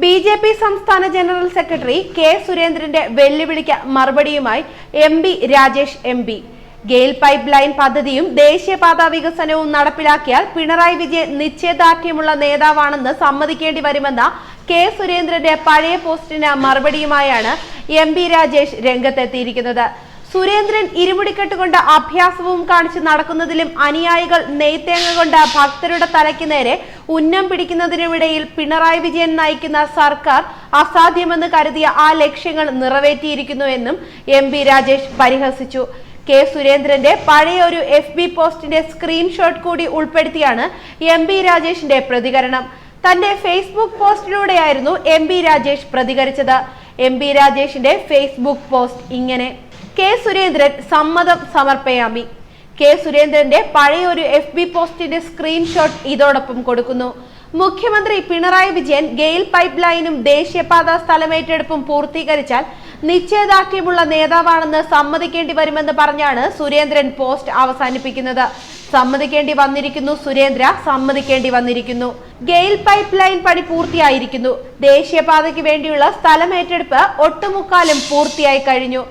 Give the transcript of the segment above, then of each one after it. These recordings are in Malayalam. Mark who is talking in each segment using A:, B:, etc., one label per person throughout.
A: ബി.ജെ.പി. സംസ്ഥാന ജനറൽ സെക്രട്ടറി കെ സുരേന്ദ്രന്റെ വെല്ലുവിളിക്ക് മറുപടിയുമായി MP. Rajesh MP. GAIL pipe line പദ്ധതിയും ദേശീയപാത വികസനവും നടപ്പിലാക്കിയാൽ പിണറായി വിജയൻ നിശ്ചയദാർഢ്യമുള്ള നേതാവാണെന്ന് സമ്മതിക്കേണ്ടി വരുമെന്ന കെ സുരേന്ദ്രന്റെ പഴയ പോസ്റ്റിന് മറുപടിയുമായാണ് എം.പി. രാജേഷ് രംഗത്തെത്തിയിരിക്കുന്നത്. സുരേന്ദ്രൻ ഇരുമുടിക്കെട്ടുകൊണ്ട് അഭ്യാസവും കാണിച്ച് നടക്കുന്നതിലും അനുയായികൾ നെയ്ത്തേങ്ങ കൊണ്ട് ഭക്തരുടെ തലയ്ക്ക് നേരെ ഉന്നം പിടിക്കുന്നതിനുമിടയിൽ പിണറായി വിജയൻ നയിക്കുന്ന സർക്കാർ അസാധ്യമെന്ന് കരുതിയ ആ ലക്ഷ്യങ്ങൾ നിറവേറ്റിയിരിക്കുന്നു എന്നും എം.പി. രാജേഷ് പരിഹസിച്ചു. കെ സുരേന്ദ്രന്റെ പഴയ ഒരു FB പോസ്റ്റിന്റെ സ്ക്രീൻഷോട്ട് കൂടി ഉൾപ്പെടുത്തിയാണ് എം.പി. രാജേഷിന്റെ പ്രതികരണം. തന്റെ ഫേസ്ബുക്ക് പോസ്റ്റിലൂടെയായിരുന്നു എം.പി. രാജേഷ് പ്രതികരിച്ചത്. എം.പി. രാജേഷിന്റെ ഫേസ്ബുക്ക് പോസ്റ്റ് ഇങ്ങനെ: കെ സുരേന്ദ്രൻ സമ്മതം സമർപ്പയാമി. കെ സുരേന്ദ്രന്റെ പഴയ ഒരു FB പോസ്റ്റിന്റെ സ്ക്രീൻഷോട്ട് ഇതോടൊപ്പം കൊടുക്കുന്നു. മുഖ്യമന്ത്രി പിണറായി വിജയൻ ഗെയിൽ പൈപ്പ് ലൈനും ദേശീയപാത സ്ഥലമേറ്റെടുപ്പും പൂർത്തീകരിച്ചാൽ നിശ്ചയദാർഢ്യമുള്ള നേതാവാണെന്ന് സമ്മതിക്കേണ്ടി വരുമെന്ന് പറഞ്ഞാണ് സുരേന്ദ്രൻ പോസ്റ്റ് അവസാനിപ്പിക്കുന്നത്. സമ്മതിക്കേണ്ടി വന്നിരിക്കുന്നു സുരേന്ദ്ര, സമ്മതിക്കേണ്ടി വന്നിരിക്കുന്നു. ഗെയിൽ പൈപ്പ് ലൈൻ പണി പൂർത്തിയായിരിക്കുന്നു. ദേശീയപാതയ്ക്ക് വേണ്ടിയുള്ള സ്ഥലമേറ്റെടുപ്പ് ഒട്ടുമുക്കാലും പൂർത്തിയായി കഴിഞ്ഞു.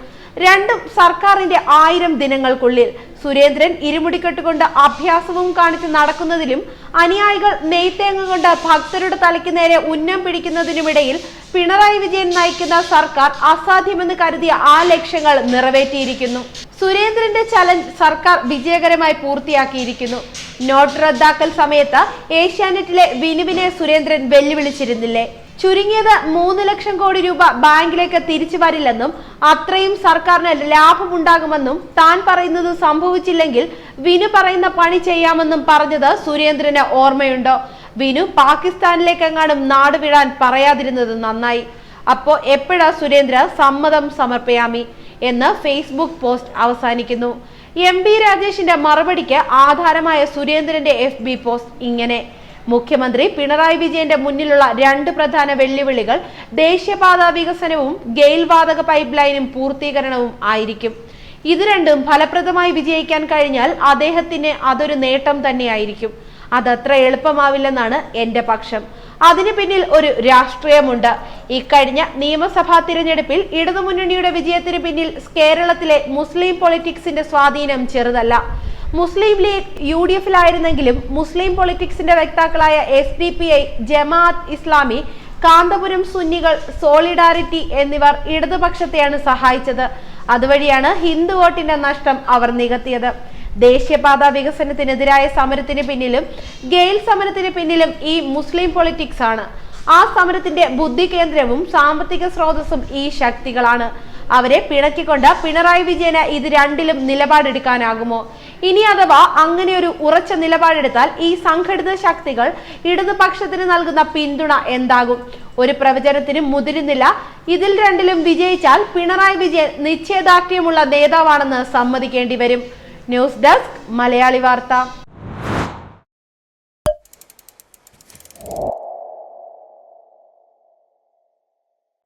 A: രണ്ടും സർക്കാരിന്റെ 1000 ദിനങ്ങൾക്കുള്ളിൽ. സുരേന്ദ്രൻ ഇരുമുടിക്കെട്ടുകൊണ്ട് അഭ്യാസവും കാണിച്ച് നടക്കുന്നതിലും അനുയായികൾ നെയ്ത്തേങ്ങ കൊണ്ട് ഭക്തരുടെ തലയ്ക്ക് നേരെ ഉന്നം പിടിക്കുന്നതിനുമിടയിൽ പിണറായി വിജയൻ നയിക്കുന്ന സർക്കാർ അസാധ്യമെന്ന് കരുതിയ ആ ലക്ഷ്യങ്ങൾ നിറവേറ്റിയിരിക്കുന്നു. സുരേന്ദ്രന്റെ ചലഞ്ച് സർക്കാർ വിജയകരമായി പൂർത്തിയാക്കിയിരിക്കുന്നു. നോട്ട് റദ്ദാക്കൽ സമയത്ത് ഏഷ്യാനെറ്റിലെ വിനുവിനെ സുരേന്ദ്രൻ വെല്ലുവിളിച്ചിരുന്നില്ലേ? ചുരുങ്ങിയത് 3 ലക്ഷം കോടി രൂപ ബാങ്കിലേക്ക് തിരിച്ചു വരില്ലെന്നും അത്രയും സർക്കാരിന് ലാഭമുണ്ടാകുമെന്നും താൻ പറയുന്നത് സംഭവിച്ചില്ലെങ്കിൽ വിനു പറയുന്ന പണി ചെയ്യാമെന്നും പറഞ്ഞത് സുരേന്ദ്രന് ഓർമ്മയുണ്ടോ? വിനു പാകിസ്ഥാനിലേക്കെങ്ങാനും നാടുവിടാൻ പറയാതിരുന്നത് നന്നായി. അപ്പോ എപ്പോഴാ സുരേന്ദ്ര സമ്മതം സമർപ്പയാമി എന്ന് ഫേസ്ബുക്ക് പോസ്റ്റ് അവസാനിക്കുന്നു. എം.പി. രാജേഷിന്റെ മറുപടിക്ക് ആധാരമായ സുരേന്ദ്രന്റെ FB പോസ്റ്റ് ഇങ്ങനെ: മുഖ്യമന്ത്രി പിണറായി വിജയന്റെ മുന്നിലുള്ള 2 പ്രധാന വെല്ലുവിളികൾ ദേശീയപാത വികസനവും ഗെയിൽ വാതക പൈപ്പ് ലൈനും പൂർത്തീകരണവും ആയിരിക്കും. ഇത് രണ്ടും ഫലപ്രദമായി വിജയിക്കാൻ കഴിഞ്ഞാൽ അദ്ദേഹത്തിന് അതൊരു നേട്ടം തന്നെയായിരിക്കും. അതത്ര എളുപ്പമാവില്ലെന്നാണ് എന്റെ പക്ഷം. അതിനു പിന്നിൽ ഒരു രാഷ്ട്രീയമുണ്ട്. ഇക്കഴിഞ്ഞ നിയമസഭാ തിരഞ്ഞെടുപ്പിൽ ഇടതുമുന്നണിയുടെ വിജയത്തിന് പിന്നിൽ കേരളത്തിലെ മുസ്ലിം പൊളിറ്റിക്സിന്റെ സ്വാധീനം ചെറുതല്ല. മുസ്ലിം ലീഗ് UDF-ലായിരുന്നെങ്കിലും മുസ്ലിം പൊളിറ്റിക്സിന്റെ വക്താക്കളായ SDPI, ജമാഅത്ത് ഇസ്ലാമി, കാന്തപുരം സുന്നികൾ, സോളിഡാരിറ്റി എന്നിവർ ഇടതുപക്ഷത്തെയാണ് സഹായിച്ചത്. അതുവഴിയാണ് ഹിന്ദു വോട്ടിന്റെ നഷ്ടം അവർ നികത്തിയത്. ദേശീയപാത വികസനത്തിനെതിരായ സമരത്തിന് പിന്നിലും ഗെയിൽ സമരത്തിന് പിന്നിലും ഈ മുസ്ലിം പൊളിറ്റിക്സ് ആണ്. ആ സമരത്തിന്റെ ബുദ്ധി കേന്ദ്രവും സാമ്പത്തിക സ്രോതസ്സും ഈ ശക്തികളാണ്. അവരെ പിണക്കിക്കൊണ്ട് പിണറായി വിജയന് ഇത് രണ്ടിലും നിലപാടെടുക്കാനാകുമോ? ഇനി അഥവാ അങ്ങനെ ഒരു ഉറച്ച നിലപാടെടുത്താൽ ഈ സംഘടിത ശക്തികൾ ഇടതുപക്ഷത്തിന് നൽകുന്ന പിന്തുണ എന്താകും? ഒരു പ്രവചനത്തിനും മുതിരുന്നില്ല. ഇതിൽ രണ്ടിലും വിജയിച്ചാൽ പിണറായി വിജയൻ നിശ്ചയദാർഢ്യമുള്ള നേതാവാണെന്ന് സമ്മതിക്കേണ്ടി വരും. ന്യൂസ് ഡെസ്ക് മലയാളി വാർത്ത.